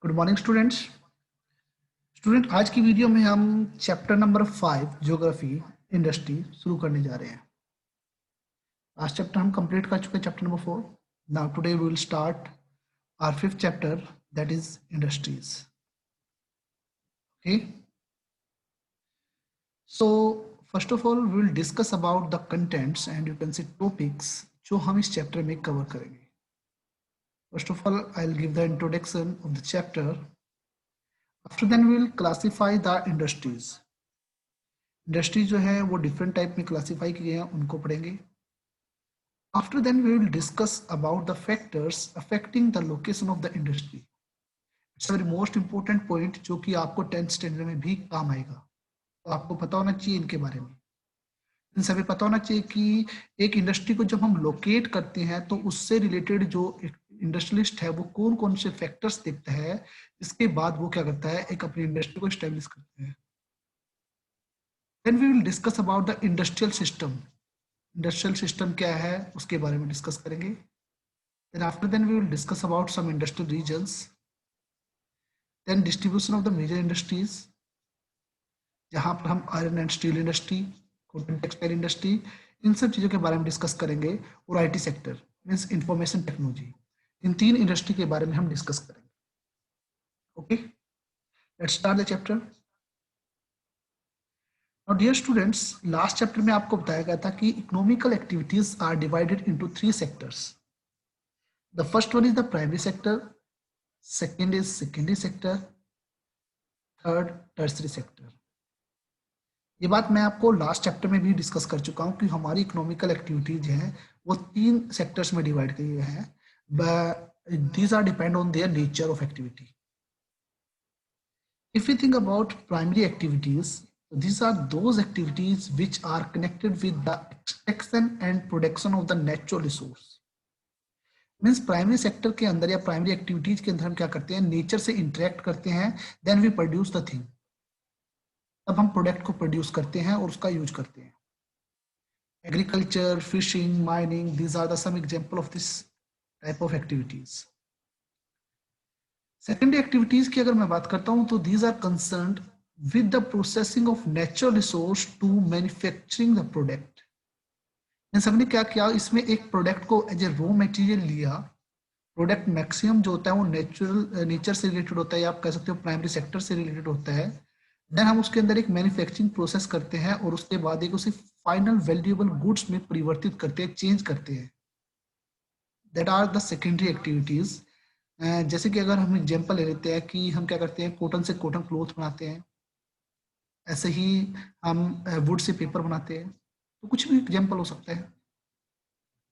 Good morning students. आज की video में हम चैप्टर नंबर 5 ज्योग्राफी इंडस्ट्री शुरू करने जा रहे हैं। लास्ट चैप्टर हम कंप्लीट कर चुके हैं, chapter number 4। Now today we will start our fifth chapter, that is industries. Okay, so first of all we will discuss about the contents and you can see topics जो हम इस chapter में cover करेंगे। First of all I will give the introduction of the chapter. After then we will classify the industries. Industry जो है वो different type में classify किए हैं, उनको पढ़ेंगे। After then, we will discuss about the factors affecting the location of the industry. It's a very most important point जो कि आपको 10th स्टैंडर्ड में भी काम आएगा, तो आपको पता होना चाहिए इनके बारे में। इन सभी पता होना चाहिए कि एक इंडस्ट्री को जब हम लोकेट करते हैं तो उससे रिलेटेड जो इंडस्ट्रियलिस्ट है वो कौन कौन से फैक्टर्स देखता है, इसके बाद वो क्या करता है, एक अपनी इंडस्ट्री को स्टैब्लिश करते हैं। Then we will discuss about the industrial system. Industrial system क्या है उसके बारे में डिस्कस करेंगे। Then after then we will discuss about some industrial regions. Then distribution of the major industries, जहाँ पर हम iron and steel industry, cotton textile industry, इन सब चीज़ों के बारे में डिस्कस करेंगे। और IT sector means information technology, इन तीन इंडस्ट्री के बारे में हम डिस्कस करेंगे। Okay, let's start the chapter. Now dear students, last chapter में आपको बताया गया था कि economical activities are divided into 3 sectors. The first one is the primary sector, second is secondary sector, third tertiary sector. ये बात मैं आपको लास्ट चैप्टर में भी डिस्कस कर चुका हूं कि हमारी इकोनॉमिकल एक्टिविटीज हैं वो 3 सेक्टर्स में डिवाइड की गई है, these are depend on their nature of activity. If you think about primary activities, these are those activities which are connected with the extraction and production of the natural resource. Means primary sector के अंदर या primary activities के अंदर हम क्या करते हैं, nature से इंटरेक्ट करते हैं, then we produce the thing. तब हम प्रोडक्ट को प्रोड्यूस करते हैं और उसका यूज करते हैं। Agriculture, fishing, mining, these are the some example of this type of activities. Secondary activities की अगर मैं बात करता हूं तो these are concerned with the processing of natural resource to manufacturing the product। हमने क्या किया, इसमें एक प्रोडक्ट को एज ए रॉ मटेरियल लिया। प्रोडक्ट मैक्सिमम जो होता है वो नेचर से रिलेटेड होता है, या आप कह सकते हो प्राइमरी सेक्टर से रिलेटेड होता है। देन हम उसके अंदर एक मैन्युफैक्चरिंग प्रोसेस करते हैं और उसके बाद एक उसे फाइनल वैल्यूएबल गुड्स में परिवर्तित करते हैं, चेंज करते हैं। That are the secondary activities. जैसे कि अगर हम एग्जाम्पल ले लेते हैं कि हम क्या करते हैं, कॉटन से कॉटन क्लोथ बनाते हैं, ऐसे ही हम वुड से पेपर बनाते हैं, तो कुछ भी एग्जाम्पल हो सकता है।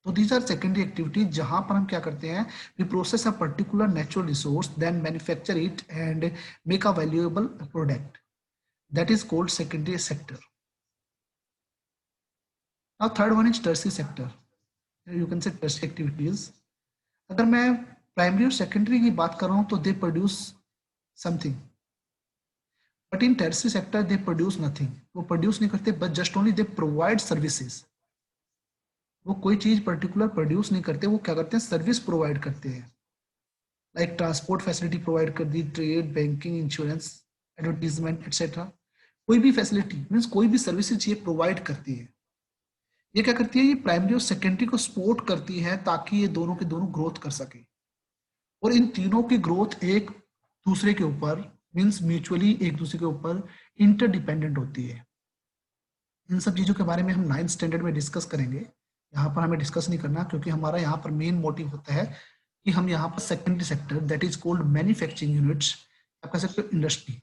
तो दीज आर सेकेंडरी एक्टिविटीज जहां पर हम क्या करते हैं, we process a particular natural resource, then manufacture it and make a valuable product, that is called secondary sector. Now third one is tertiary sector, you can say tertiary activities. अगर मैं primary और secondary की बात कर रहा हूं तो they produce something, but in tertiary sector they produce nothing. वो प्रोड्यूस नहीं करते, but just only they provide services. वो कोई चीज पर्टिकुलर प्रोड्यूस नहीं करते, वो क्या करते हैं, सर्विस प्रोवाइड करते हैं। लाइक ट्रांसपोर्ट फैसिलिटी प्रोवाइड कर दी, trade, banking, insurance, advertisement etcetera. कोई भी फैसिलिटी मीन्स कोई भी सर्विसेज ये प्रोवाइड करती है। ये क्या करती है, ये प्राइमरी और सेकेंडरी को सपोर्ट करती है ताकि ये दोनों के दोनों ग्रोथ कर सके। और इन तीनों की ग्रोथ एक दूसरे के ऊपर मीन्स म्यूचुअली एक दूसरे के ऊपर इंटरडिपेंडेंट होती है। इन सब चीजों के बारे में हम 9th स्टैंडर्ड में डिस्कस करेंगे, यहाँ पर हमें डिस्कस नहीं करना, क्योंकि हमारा यहाँ पर मेन मोटिव होता है कि हम यहाँ पर secondary sector, that is called manufacturing units, आप कह सकते हो इंडस्ट्री,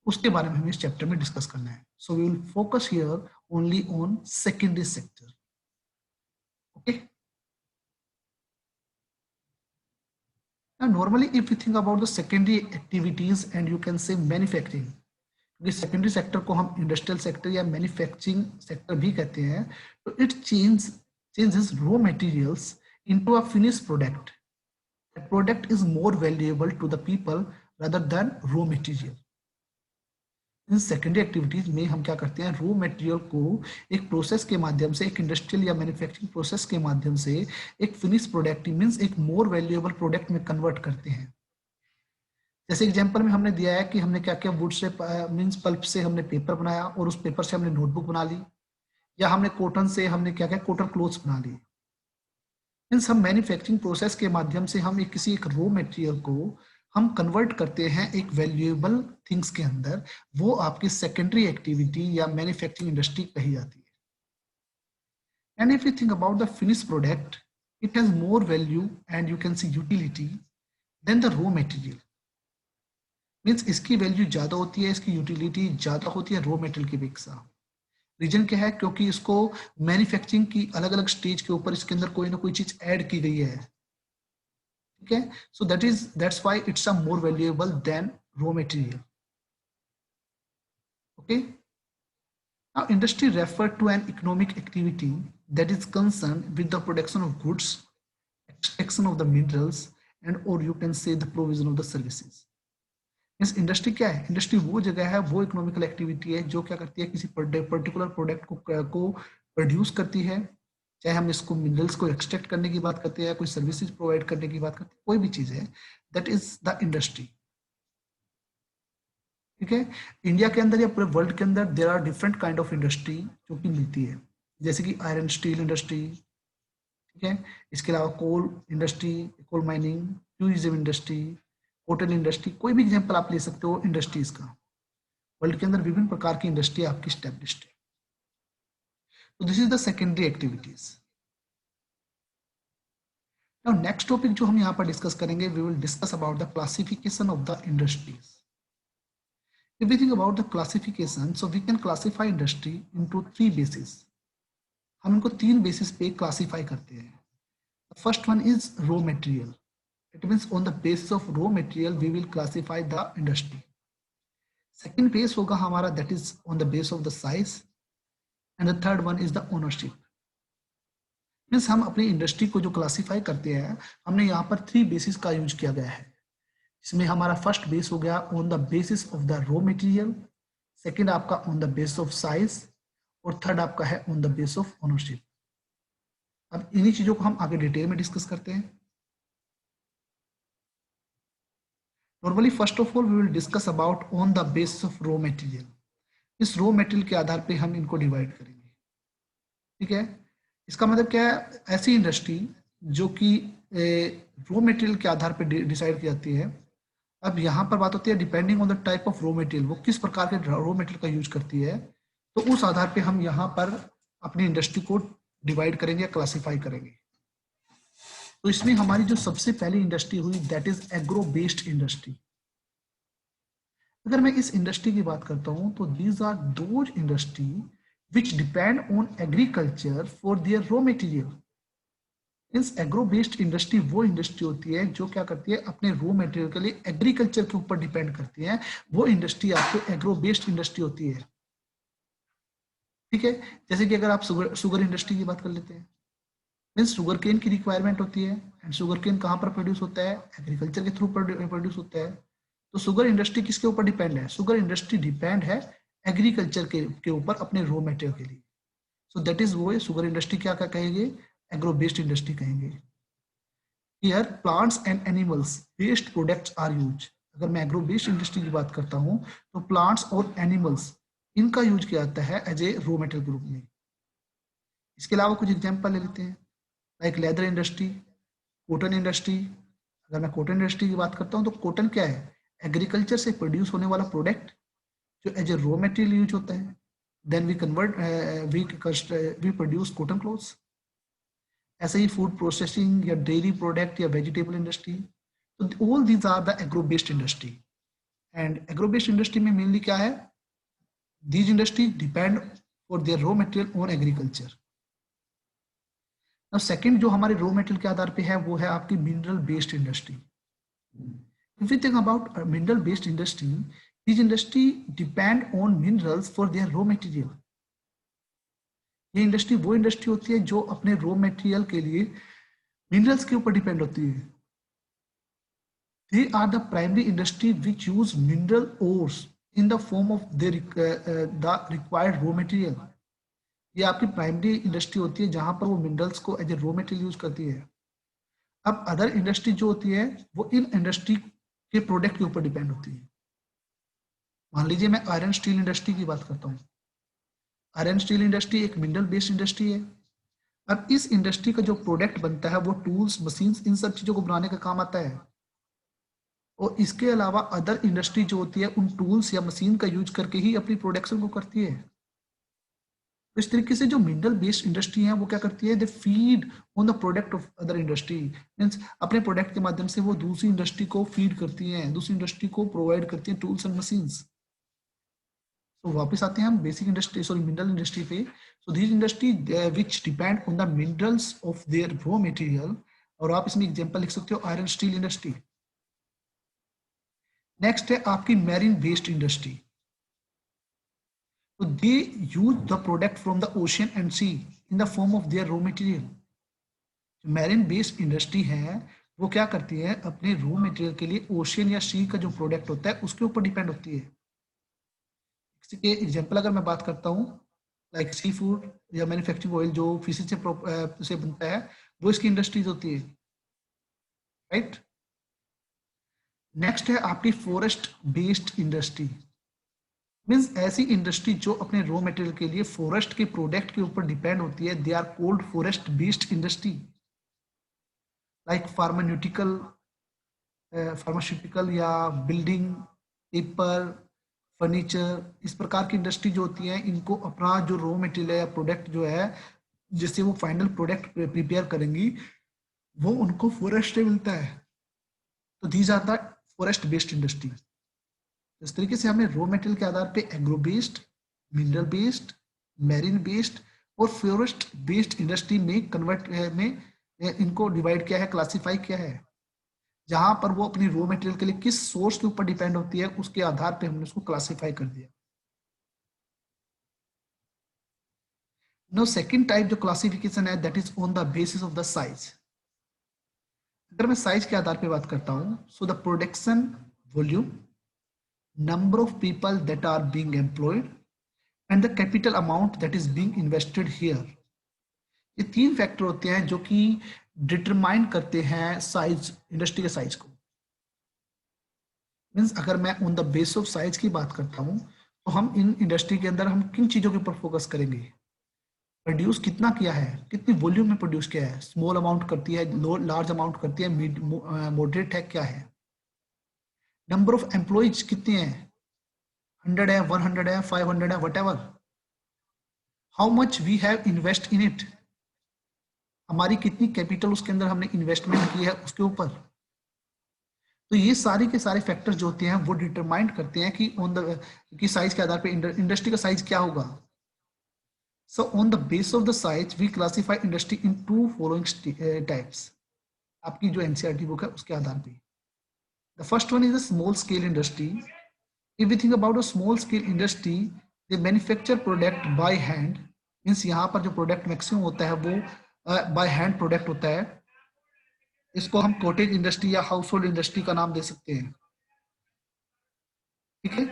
उसके बारे में हमें इस चैप्टर में डिस्कस करना है। So we will focus here only on secondary sector. Okay, now normally if you think about the secondary activities and you can say manufacturing, क्योंकि सेकेंडरी सेक्टर को हम इंडस्ट्रियल सेक्टर या मैन्युफैक्चरिंग सेक्टर भी कहते हैं, तो it changes raw materials into a finish product. That product is more valuable to the people rather than raw material. In secondary activities में हम क्या करते हैं, रॉ मटेरियल को एक प्रोसेस के माध्यम से, एक इंडस्ट्रियल या मैन्युफैक्चरिंग प्रोसेस के माध्यम से एक फिनिश प्रोडक्ट मीन्स एक मोर वैल्यूएबल प्रोडक्ट में कन्वर्ट करते हैं। जैसे एग्जांपल में हमने दिया है कि हमने क्या किया, वुड से मींस पल्प से हमने पेपर बनाया और उस पेपर से हमने नोटबुक बना ली, या हमने कॉटन से हमने क्या किया, कॉटन क्लोथ्स बना लिए। मीन्स हम मैन्युफैक्चरिंग प्रोसेस के माध्यम से हम किसी एक रॉ मटेरियल को हम कन्वर्ट करते हैं एक वैल्यूएबल थिंग्स के अंदर, वो आपकी सेकेंडरी एक्टिविटी या मैन्युफैक्चरिंग इंडस्ट्री कही जाती है। And if you think about the finish product, it has more value and you can see utility than the raw material. Means इसकी वैल्यू ज्यादा होती है, इसकी यूटिलिटी ज्यादा होती है रॉ मटेरियल की अपेक्षा। रीजन क्या है, क्योंकि इसको मैन्युफैक्चरिंग की अलग अलग स्टेज के ऊपर इसके अंदर कोई ना कोई चीज ऐड की गई है, ठीक है। So that's why it's a more valuable than raw material. Okay, now industry refer to an economic activity that is concerned with the production of goods, extraction of the minerals, and or you can say the provision of the services. Means industry क्या है, industry वो जगह है, वो economical activity है जो क्या करती है, किसी पर्टिकुलर प्रोडक्ट को प्रोड्यूस करती है, चाहे हम इसको मिनरल्स को एक्सट्रैक्ट करने की बात करते हैं, कोई सर्विसेज प्रोवाइड करने की बात करते हैं, कोई भी चीज है, दैट इज द इंडस्ट्री। ठीक है, इंडिया के अंदर या पूरे वर्ल्ड के अंदर there are different kind of industry जो कि मिलती है, जैसे कि आयरन स्टील इंडस्ट्री, ठीक है, इसके अलावा coal industry, coal mining, tourism industry, hotel industry, कोई भी एग्जांपल आप ले सकते हो इंडस्ट्रीज का। वर्ल्ड के अंदर विभिन्न प्रकार की इंडस्ट्री आपकी स्टैब्लिश्ड है। तो this is the secondary activities. Now next topic जो हम यहाँ पर डिस्कस करेंगे, we will discuss about the classification of the industries. If we think about the classification, so we can classify industry into three bases. हम इनको तीन basis पे classify करते हैं। The first one is raw material. It means on the basis of raw material we will classify the industry. Second base होगा हमारा, that is on the base of the size, and the third one is the ownership. Means हम अपनी industry को जो classify करते हैं, हमने यहाँ पर थ्री बेसिस का यूज किया गया है। इसमें हमारा फर्स्ट बेस हो गया on the basis of the raw material, second आपका on the base of size, और थर्ड आपका है on the base of ownership. अब इन्हीं चीजों को हम आगे डिटेल में डिस्कस करते हैं। Normally first of all we will discuss about on the basis of raw material. इस रॉ मटेरियल के आधार पे हम इनको डिवाइड करेंगे, ठीक है। इसका मतलब क्या है, ऐसी इंडस्ट्री जो कि रॉ मटेरियल के आधार पे डिसाइड की जाती है। अब यहाँ पर बात होती है depending on the type of raw material, वो किस प्रकार के रॉ मटेरियल का यूज करती है, तो उस आधार पे हम यहाँ पर अपनी इंडस्ट्री को डिवाइड करेंगे या क्लासीफाई करेंगे। तो इसमें हमारी जो सबसे पहली इंडस्ट्री हुई, that is agro based industry. अगर मैं इस इंडस्ट्री की बात करता हूँ, तो these are those industry which depend on agriculture for their raw material. Means agro based industry वो इंडस्ट्री होती है जो क्या करती है, अपने रॉ मटेरियल के लिए एग्रीकल्चर के ऊपर डिपेंड करती है, वो इंडस्ट्री आपको एग्रो बेस्ड इंडस्ट्री होती है, ठीक है। जैसे कि अगर आप शुगर इंडस्ट्री की बात कर लेते हैं, मीन्स शुगर केन की रिक्वायरमेंट होती है, एंड शुगर केन कहाँ पर प्रोड्यूस होता है, एग्रीकल्चर के थ्रू प्रोड्यूस होता है। तो शुगर इंडस्ट्री किसके ऊपर डिपेंड है, शुगर इंडस्ट्री डिपेंड है एग्रीकल्चर के ऊपर अपने रॉ मटेरियल के लिए। सो दैट इज वो शुगर इंडस्ट्री क्या क्या कहेंगे, एग्रो बेस्ड इंडस्ट्री कहेंगे। Here plants and animals based products are use. अगर मैं एग्रो बेस्ड इंडस्ट्री की बात करता हूँ, तो प्लांट्स और एनिमल्स इनका यूज किया जाता है एज ए रॉ मटेरियल के रूप में। इसके अलावा कुछ एग्जांपल ले लेते हैं, like leather industry, cotton industry. अगर मैं कॉटन इंडस्ट्री की बात करता हूँ, तो कॉटन क्या है, एग्रीकल्चर से प्रोड्यूस होने वाला प्रोडक्ट जो as a raw material use होता है। Then we convert we produce cotton clothes. ऐसे ही फूड प्रोसेसिंग या डेयरी प्रोडक्ट या वेजिटेबल इंडस्ट्री, तो all these are the agro based industry. And agro based industry में मेनली क्या है, these industry depend for their raw material on agriculture. अब second जो हमारे रॉ मटेरियल के आधार पे है, वो है आपकी mineral based industry. If you think about mineral based industry, these industry depend on minerals for their raw material. ये इंडस्ट्री वो इंडस्ट्री होती है जो अपने रॉ मटेरियल के लिए मिनरल्स के ऊपर डिपेंड होती है। They are the primary industry which use mineral ores in the form of the required raw material. ये आपकी प्राइमरी इंडस्ट्री होती है जहां पर वो मिनरल्स को as a raw material use करती है। अब अदर इंडस्ट्री जो होती है, वो इन इंडस्ट्री के प्रोडक्ट के ऊपर डिपेंड होती है। मान लीजिए मैं आयरन स्टील इंडस्ट्री की बात करता हूँ। आयरन स्टील इंडस्ट्री एक मिनरल बेस्ड इंडस्ट्री है। अब इस इंडस्ट्री का जो प्रोडक्ट बनता है वो टूल्स, मशीन्स, इन सब चीजों को बनाने का काम आता है। और इसके अलावा अदर इंडस्ट्री जो होती है उन टूल्स या मशीन का यूज करके ही अपनी प्रोडक्शन को करती है। तो इस तरीके से जो मिनरल बेस्ड इंडस्ट्री है वो क्या करती है, they feed on the product of other industry. Means अपने प्रोडक्ट के माध्यम से वो दूसरी इंडस्ट्री को फीड करती हैं, दूसरी इंडस्ट्री को प्रोवाइड करती हैं टूल्स एंड मशीन्स। तो वापस आते हैं हम basic industry, sorry mineral industry पे। So this industry which depend on the minerals of their raw material. और आप इसमें एग्जांपल लिख सकते हो आयरन स्टील इंडस्ट्री। नेक्स्ट है आपकी मैरीन बेस्ड इंडस्ट्री। तो they use the product from the ocean and sea in the form of their raw material. Marine based industry है वो क्या करती है, अपने रॉ मटेरियल के लिए ओशन या सी का जो प्रोडक्ट होता है उसके ऊपर डिपेंड होती है। इसी के एग्जांपल अगर मैं बात करता हूँ, लाइक सी फूड या मैन्युफैक्चरिंग ऑयल जो फिश से बनता है, वो इसकी इंडस्ट्रीज होती है, राइट। नेक्स्ट है आपकी फॉरेस्ट बेस्ड इंडस्ट्री। मीन्स ऐसी इंडस्ट्री जो अपने रॉ मटेरियल के लिए फॉरेस्ट के प्रोडक्ट के ऊपर डिपेंड होती है, they are called forest based industry. Like pharmaceutical या बिल्डिंग, पेपर, फर्नीचर, इस प्रकार की इंडस्ट्री जो होती है इनको अपना जो रॉ मटेरियल है या प्रोडक्ट जो है जिससे वो फाइनल प्रोडक्ट प्रिपेयर करेंगी वो उनको फॉरेस्ट से मिलता है। तो these are the forest based industry. इस तरीके से हमें रॉ मटेरियल के आधार पे agro based, mineral based, marine based और फॉरेस्ट बेस्ड इंडस्ट्री में कन्वर्ट में इनको डिवाइड किया है, क्लासिफाई किया है। जहां पर वो अपनी रॉ मटेरियल के लिए किस सोर्स के ऊपर डिपेंड होती है उसके आधार पे हमने उसको क्लासिफाई कर दिया। नो सेकंड टाइप जो क्लासिफिकेशन है that is on the basis of the size. अगर मैं साइज के आधार पे बात करता हूं, so the production volume, number of people that are being employed and the capital amount that is being invested here। ये तीन फैक्टर होते हैं जो कि डिटरमाइन करते हैं साइज, इंडस्ट्री के साइज को। मींस अगर मैं on the base of size की बात करता हूं तो हम इन इंडस्ट्री के अंदर हम किन चीजों के ऊपर फोकस करेंगे, प्रोड्यूस कितना किया है, कितनी वॉल्यूम में प्रोड्यूस किया है, स्मॉल अमाउंट करती है, लार्ज अमाउंट करती है, मॉडरेट है, क्या है। नंबर ऑफ एम्प्लॉइज कितने हैं, 100 है, 100 है, 500 है, whatever. How much we have invest in it, हमारी कितनी कैपिटल उसके अंदर हमने इन्वेस्टमेंट की है उसके ऊपर। तो ये सारे के सारे फैक्टर्स जो होते हैं वो डिटरमाइन करते हैं कि ऑन द की साइज के आधार पे इंडस्ट्री का साइज क्या होगा। So on the base of the size we classify industry into following types. आपकी जो एनसीईआरटी बुक है उसके आधार पे the first one is a small scale industry. If we think about a small scale industry, they manufacture product by hand। Means यहाँ पर जो product maximum होता है वो बाय हैंड प्रोडक्ट होता है। इसको हम कॉटेज इंडस्ट्री या हाउस होल्ड इंडस्ट्री का नाम दे सकते हैं, ठीक है।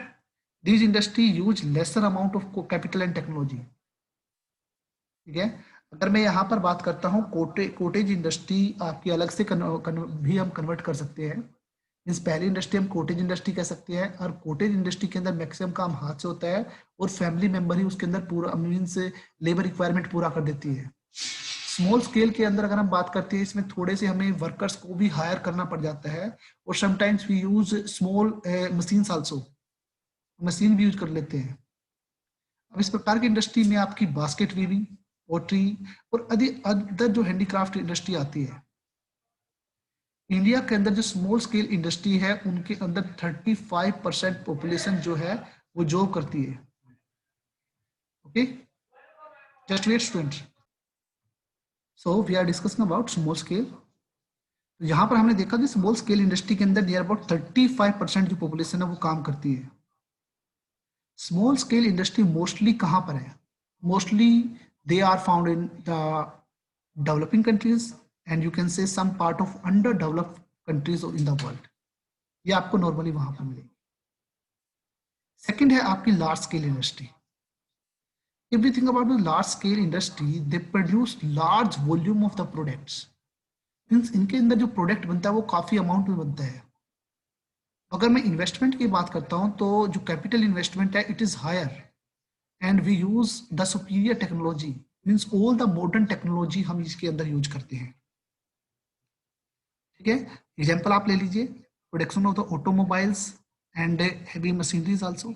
These industry use lesser amount of capital and technology, ठीक है। अगर मैं यहाँ पर बात करता हूँ कोटेज इंडस्ट्री आपकी अलग से भी हम कन्वर्ट कर सकते हैं। मीन्स पहली इंडस्ट्री हम कोटेज इंडस्ट्री कह सकते हैं और कोटेज इंडस्ट्री के अंदर मैक्सिमम काम हाथ से होता है और फैमिली मेंबर ही उसके अंदर पूरा मीन्स लेबर रिक्वायरमेंट पूरा कर देती है। स्मॉल स्केल के अंदर अगर हम बात करते हैं इसमें थोड़े से हमें वर्कर्स को भी हायर करना पड़ जाता है और sometimes we use small machines also, machine भी यूज कर लेते हैं। अब इस प्रकार की इंडस्ट्री में आपकी बास्केट वीविंग, पोट्री और अदर जो हैंडीक्राफ्ट इंडस्ट्री आती है। इंडिया के अंदर जो स्मॉल स्केल इंडस्ट्री है उनके अंदर 35% पॉपुलेशन जो है वो जॉब करती है, okay. Just wait student, so we are discussing about small scale. तो यहाँ पर हमने देखा कि स्मॉल स्केल इंडस्ट्री के अंदर नियर अबाउट 35% जो पॉपुलेशन है वो काम करती है। स्मॉल स्केल इंडस्ट्री मोस्टली कहाँ पर है, mostly they are found in the developing countries and you can say some part of under developed countries in the world. ये आपको नॉर्मली वहां पर मिलेगी। सेकंड है आपकी large scale industry. If we think about the large scale industry, they produce large volume of the products। Means इनके अंदर जो प्रोडक्ट बनता है वो काफी अमाउंट में बनता है। अगर मैं इन्वेस्टमेंट की बात करता हूं तो जो कैपिटल इन्वेस्टमेंट है it is higher and we use the superior technology, means all the modern technology हम इसके अंदर यूज करते हैं। ठीक है, एग्जाम्पल आप ले लीजिए, production of the automobiles and heavy machineries also.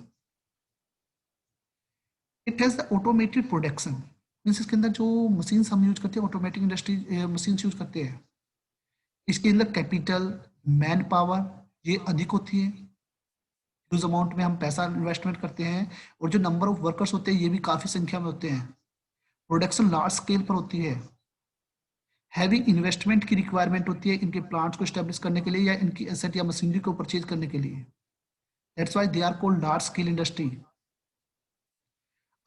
It has the automated production, means इसके अंदर जो मशीन हम यूज करते हैं ऑटोमेटिक इंडस्ट्री मशीन यूज करते हैं। इसके अंदर कैपिटल, मैन पावर ये अधिक होती है, ह्यूज अमाउंट में हम पैसा इन्वेस्टमेंट करते हैं, और जो नंबर ऑफ वर्कर्स होते हैं ये भी काफी संख्या में होते हैं। प्रोडक्शन लार्ज स्केल पर होती है, हैवी इन्वेस्टमेंट की रिक्वायरमेंट होती है इनके प्लांट्स को स्टेब्लिश करने के लिए या इनकी एसेट या मशीनरी को परचेज करने के लिए। That's why they are called large scale industry.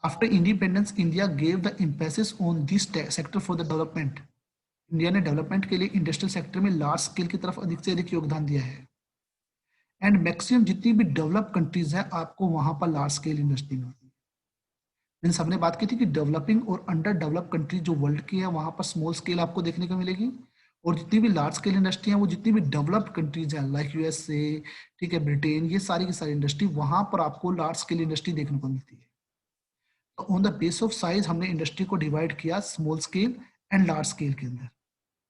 After independence India gave the emphasis on this sector for the development. India ने डेवलपमेंट के लिए इंडस्ट्रियल सेक्टर में लार्ज स्केल की तरफ अधिक से अधिक योगदान दिया है। एंड मैक्सिमम जितनी भी डेवलप कंट्रीज है आपको वहां पर लार्ज स्केल इंडस्ट्री मिलती है। मीन्स हमने बात की थी कि डेवलपिंग और अंडर डेवलप कंट्री जो वर्ल्ड की है वहां पर स्मॉल स्केल आपको देखने को मिलेगी, और जितनी भी लार्ज स्केल इंडस्ट्री है वो जितनी भी डेवलप्ड कंट्रीज हैं लाइक यूएसए, ठीक है, ब्रिटेन, ये सारी की सारी इंडस्ट्री वहां पर आपको लार्ज स्केल इंडस्ट्री देखने को मिलती है। तो on the base of size हमने इंडस्ट्री को डिवाइड किया small scale and large scale के अंदर।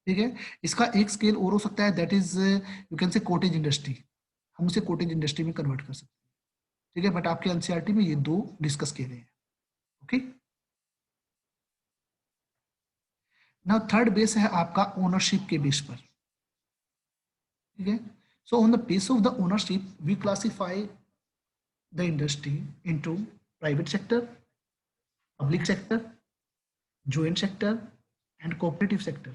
ठीक है, इसका एक स्केल और हो सकता है, दैट इज यू कैन से कॉटेज इंडस्ट्री, हम उसे कॉटेज इंडस्ट्री में कन्वर्ट कर सकते हैं। ठीक है, बट आपके एनसीईआरटी में ये दो डिस्कस किए गए हैं। ओके, नाउ थर्ड बेस है आपका ओनरशिप के बेस पर। ठीक है, so on the base of the ownership we classify the industry into private sector, public sector, joint sector and cooperative sector.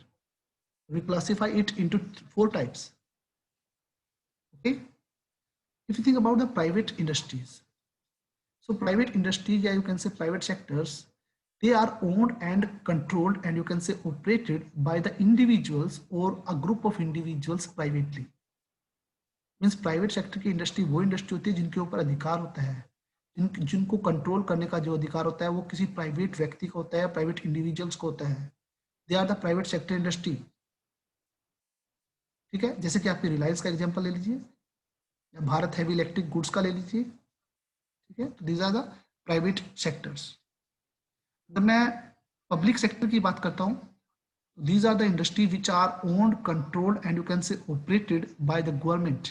We classify it into four types. Okay, if you think about the private industries, so private industries, yeah, you can say private sectors, they are owned and controlled and you can say operated by the individuals or a group of individuals privately. Means private sector की industry वो industry होती है जिनके ऊपर अधिकार होता है, जिनको कंट्रोल करने का जो अधिकार होता है वो किसी प्राइवेट व्यक्ति को होता है, प्राइवेट इंडिविजुअल्स को होता है। They are the private sector industry. ठीक है, जैसे कि आपके रिलायंस का एग्जांपल ले लीजिए या भारत हैवी इलेक्ट्रिक गुड्स का ले लीजिए। ठीक है, तो these are the private sectors. जब मैं पब्लिक सेक्टर की बात करता हूँ, these are the industry which are owned, controlled and you can say operated by the government,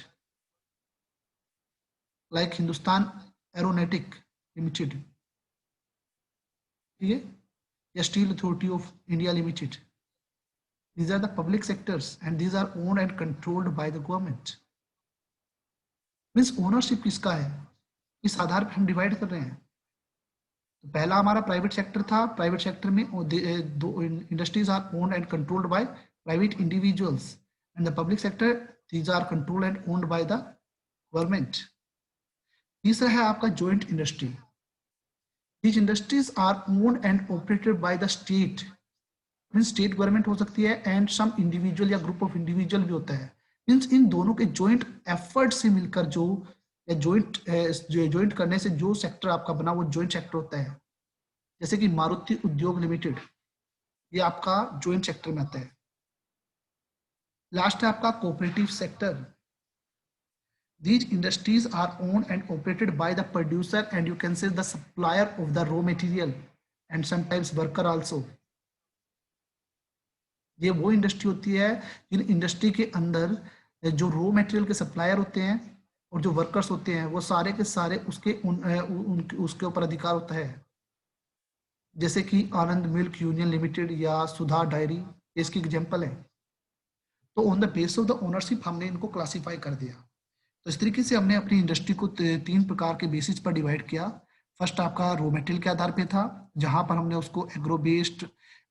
like Hindustan aeronautic limited, ठीक है, या steel authority of India limited. These are the public sectors and these are owned and controlled by the government. Means ownership किसका है, इस आधार पर हम divide कर रहे हैं। तो पहला हमारा प्राइवेट सेक्टर था, प्राइवेट सेक्टर में दो industries are owned and controlled by private individuals, and the public sector these are controlled and owned by the government. तीसरा है आपका joint industry. These industries are owned and operated by the state, means state government हो सकती है and some individual या group of individual भी होता है। मीन्स इन दोनों के जॉइंट एफर्ट से मिलकर जो या जॉइंट करने से जो सेक्टर आपका बना वो जॉइंट सेक्टर होता है। जैसे कि मारुति उद्योग लिमिटेड, ये आपका जॉइंट सेक्टर में आता है। लास्ट है आपका cooperative sector. These industries are owned and operated by the producer and you can say the supplier of the raw material and sometimes worker also. ये वो इंडस्ट्री होती है जिन इंडस्ट्री के अंदर जो रॉ मटेरियल के सप्लायर होते हैं और जो वर्कर्स होते हैं वो सारे के सारे उसके ऊपर अधिकार होता है। जैसे कि आनंद मिल्क यूनियन लिमिटेड या सुधा डायरी, इसकी एग्जांपल है। तो on the base of the ownership हमने इनको क्लासिफाई कर दिया। तो इस तरीके से हमने अपनी इंडस्ट्री को तीन प्रकार के बेसिस पर डिवाइड किया। फर्स्ट आपका रॉ मटेरियल के आधार पे था, जहां पर हमने उसको agro based,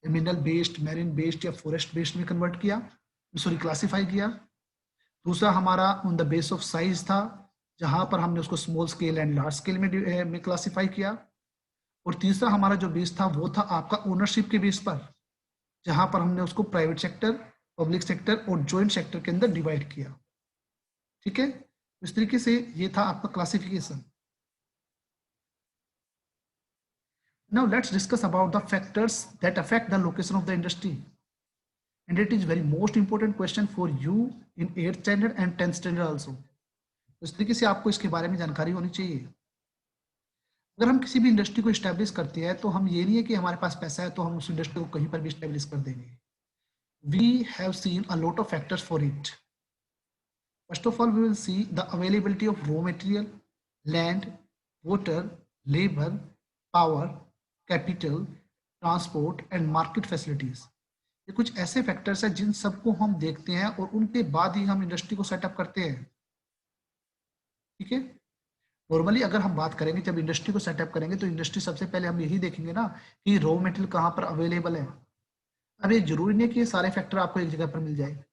mineral based, marine based या फॉरेस्ट बेस्ड में कन्वर्ट किया, सॉरी क्लासिफाई किया। दूसरा हमारा on the base of size था, जहां पर हमने उसको small scale and large scale में क्लासिफाई किया। और तीसरा हमारा जो बेस था वो था आपका ओनरशिप के बेस पर, जहां पर हमने उसको प्राइवेट सेक्टर, पब्लिक सेक्टर और जॉइंट सेक्टर के अंदर डिवाइड किया। ठीक है, इस तरीके से ये था आपका classification. Now let's discuss about the factors that affect the location of the industry. And it is very most important question for you in 8th standard and 10th standard also. तो इस तरीके से आपको इसके बारे में जानकारी होनी चाहिए। अगर हम किसी भी इंडस्ट्री को इस्टेब्लिश करते हैं तो हम ये नहीं है कि हमारे पास पैसा है तो हम उस इंडस्ट्री को कहीं पर भी इस्टेब्लिश कर देंगे। We have seen a lot of factors for it. First of all we will see the availability of raw material, land, water, labour, power, capital, transport and market facilities. ये कुछ ऐसे factors हैं जिन सबको हम देखते हैं और उनके बाद ही हम इंडस्ट्री को सेटअप करते हैं। ठीक है। नॉर्मली अगर हम बात करेंगे जब इंडस्ट्री को सेटअप करेंगे तो इंडस्ट्री सबसे पहले हम यही देखेंगे ना कि रॉ मटेरियल कहाँ पर अवेलेबल है। अब ये जरूरी नहीं कि ये सारे फैक्टर आपको एक जगह पर मिल जाए।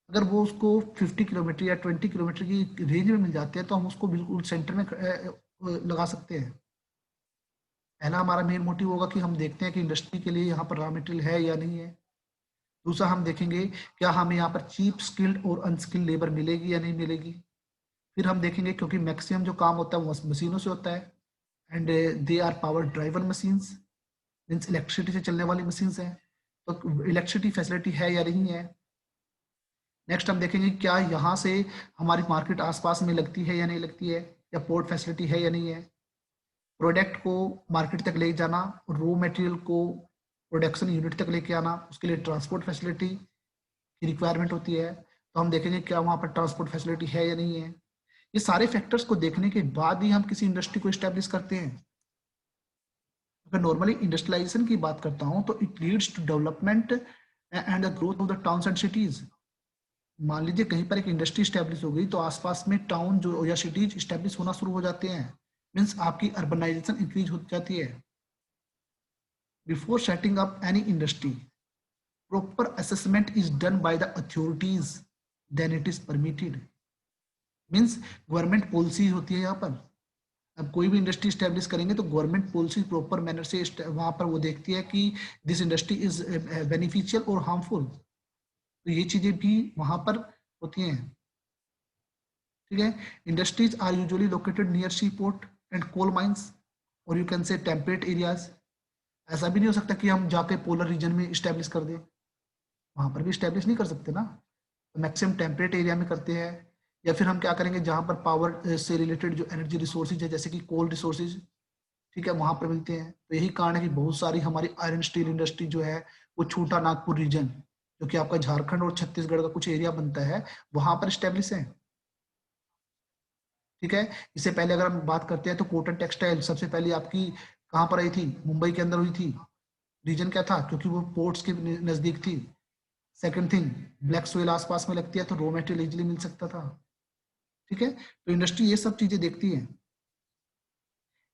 अगर वो उसको 50 किलोमीटर या 20 किलोमीटर की रेंज में मिल जाते हैं तो हम उसको बिल्कुल सेंटर में लगा सकते हैं। पहला हमारा मेन मोटिव होगा कि हम देखते हैं कि इंडस्ट्री के लिए यहाँ पर रॉ मटेरियल है या नहीं है। दूसरा हम देखेंगे क्या हमें यहाँ पर चीप स्किल्ड और अनस्किल्ड लेबर मिलेगी या नहीं मिलेगी। फिर हम देखेंगे क्योंकि मैक्सिमम जो काम होता है वो मशीनों से होता है and they are power driven machines, means electricity से चलने वाली मशीन्स हैं। तो इलेक्ट्रिसिटी फैसिलिटी है या नहीं है। नेक्स्ट हम देखेंगे क्या यहाँ से हमारी मार्केट आसपास में लगती है या नहीं लगती है, या पोर्ट फैसिलिटी है या नहीं है। प्रोडक्ट को मार्केट तक ले जाना, रॉ मटेरियल को प्रोडक्शन यूनिट तक लेके आना, उसके लिए ट्रांसपोर्ट फैसिलिटी की रिक्वायरमेंट होती है। तो हम देखेंगे क्या वहाँ पर ट्रांसपोर्ट फैसिलिटी है या नहीं है। ये सारे फैक्टर्स को देखने के बाद ही हम किसी इंडस्ट्री को एस्टेब्लिश करते हैं। अगर नॉर्मली इंडस्ट्रियलाइजेशन की बात करता हूँ तो it leads to development and the growth of the towns and cities. मान लीजिए कहीं पर एक इंडस्ट्री स्टैब्लिश हो गई तो आसपास में टाउन जो या सिटीज स्टैब्लिश होना शुरू हो जाते हैं, मीन्स आपकी अर्बनाइजेशन इंक्रीज हो जाती है। Before setting up any industry proper assessment is done by the authorities, then it is permitted. Means government policy होती है यहाँ पर। अब कोई भी इंडस्ट्री स्टैब्लिश करेंगे तो गवर्नमेंट पॉलिसी प्रॉपर मैनर से वहां पर वो देखती है कि दिस इंडस्ट्री इज बेनिफिशियल और हार्मफुल। तो ये चीजें भी वहां पर होती हैं। ठीक है। Industries are usually located near sea port and coal mines और you can say temperate areas. ऐसा भी नहीं हो सकता कि हम जाके पोलर रीजन में स्टैब्लिश कर दें, वहां पर भी स्टैब्लिश नहीं कर सकते ना। तो मैक्सिमम टेम्परेट एरिया में करते हैं। या फिर हम क्या करेंगे जहां पर पावर से रिलेटेड जो एनर्जी रिसोर्सेज है जैसे कि कोल रिसोर्सेज, ठीक है, वहां पर मिलते हैं। तो यही कारण है कि बहुत सारी हमारी आयरन स्टील इंडस्ट्री जो है वो छोटा नागपुर रीजन जो कि आपका झारखंड और छत्तीसगढ़ का कुछ एरिया बनता है वहां पर स्टेब्लिश है। ठीक है। इससे पहले अगर हम बात करते हैं तो कॉटन टेक्सटाइल सबसे पहले आपकी कहाँ पर आई थी, मुंबई के अंदर हुई थी। रीजन क्या था, क्योंकि वो पोर्ट्स के नजदीक थी। सेकंड थिंग, ब्लैक सोइल आसपास में लगती है तो रॉ मटेरियल इजिली मिल सकता था। ठीक है। तो इंडस्ट्री ये सब चीजें देखती है।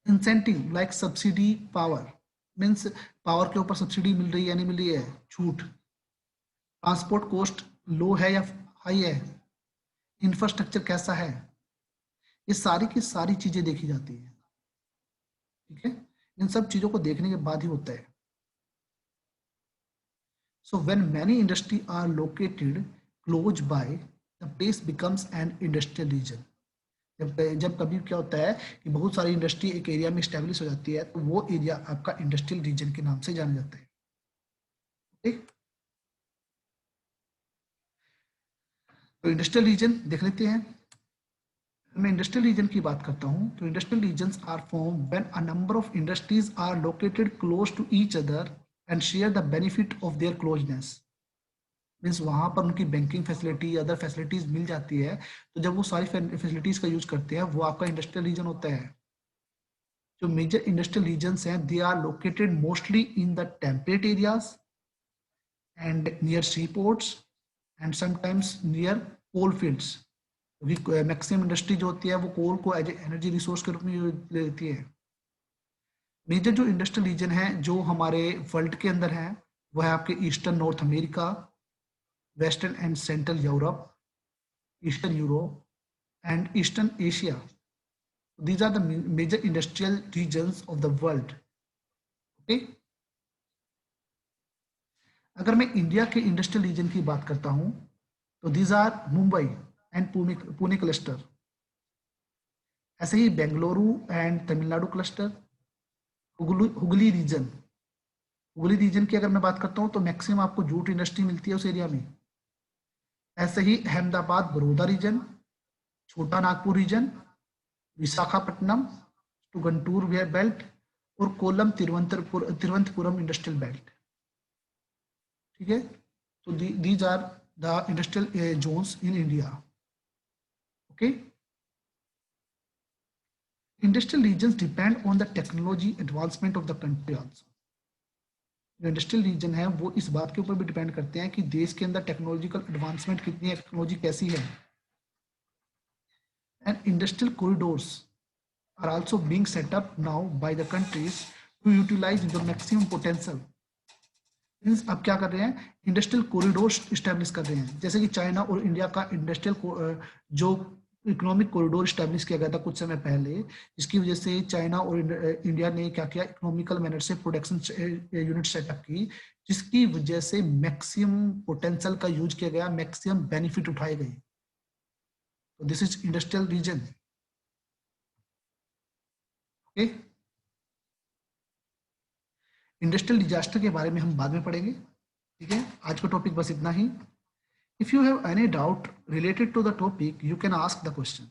Incentive like subsidy power, means power के ऊपर सब्सिडी मिल रही है या नहीं मिल रही है, छूट। ट्रांसपोर्ट कॉस्ट लो है या हाई है, इंफ्रास्ट्रक्चर कैसा है, ये सारी की सारी चीजें देखी जाती है। ठीक है। इन सब चीजों को देखने के बाद ही होता है। So when many industry are located close by the place becomes an industrial region. जब कभी क्या होता है कि बहुत सारी इंडस्ट्री एक एरिया में स्टैब्लिश हो जाती है तो वो एरिया आपका इंडस्ट्रियल रीजन के नाम से जाना जाता है। ठीक। तो इंडस्ट्रियल रीजन देख लेते हैं। मैं इंडस्ट्रियल रीजन की बात करता हूं तो industrial regions are form when a number of industries are located close to each other and share the benefit of their closeness. Means वहां पर उनकी बैंकिंग फैसिलिटी अदर फैसिलिटीज मिल जाती है तो जब वो सारी फैसिलिटीज का यूज करते हैं वो आपका इंडस्ट्रियल रीजन होता है। जो मेजर इंडस्ट्रियल रीजन्स हैं they are located mostly in the temperate areas and near sea ports and sometimes near coal fields. क्योंकि मैक्सिमम इंडस्ट्री जो होती है वो कोल को एज एनर्जी रिसोर्स के रूप में लेती है। मेजर जो इंडस्ट्रियल रीजन है जो हमारे वर्ल्ड के अंदर है वो है आपके eastern north America, western and central Europe, eastern Europe and eastern Asia. These are the major industrial regions of the world. Okay? अगर मैं इंडिया के इंडस्ट्रियल रीजन की बात करता हूं तो these are Mumbai and Pune cluster. ऐसे ही Bengaluru and Tamil Nadu cluster, Hooghly region. Hooghly region की अगर मैं बात करता हूं तो मैक्सिमम आपको जूट इंडस्ट्री मिलती है उस एरिया में। ऐसे ही Ahmedabad Baroda region, Chota Nagpur region, Visakhapatnam to Guntur belt और कोलम तिरुवनंतपुरम इंडस्ट्रियल बेल्ट। ठीक है, तो these are the industrial zones in India. Okay, industrial regions depend on the technology advancement of the country also। जो इंडस्ट्रियल रीजन है वो इस बात के ऊपर भी डिपेंड करते हैं कि देश के अंदर टेक्नोलॉजिकल एडवांसमेंट कितनी है, टेक्नोलॉजी कैसी है। And industrial corridors are also being set up now by the countries to utilise the maximum potential. Means अब क्या कर रहे हैं, इंडस्ट्रियल कॉरिडोर स्टैब्लिश कर रहे हैं। जैसे कि चाइना और इंडिया का इंडस्ट्रियल जो इकोनॉमिक कॉरिडोर स्टैब्लिश किया गया था कुछ समय पहले, जिसकी वजह से चाइना और इंडिया ने क्या किया, इकोनॉमिकल मैनर से प्रोडक्शन यूनिट सेटअप की, जिसकी वजह से मैक्सिमम पोटेंशियल का यूज किया गया, मैक्सिमम बेनिफिट उठाए गए। तो this is industrial region. Okay, industrial disaster के बारे में हम बाद में पढ़ेंगे। ठीक है, आज का टॉपिक बस इतना ही। If you have any doubt related to the topic, you can ask the question.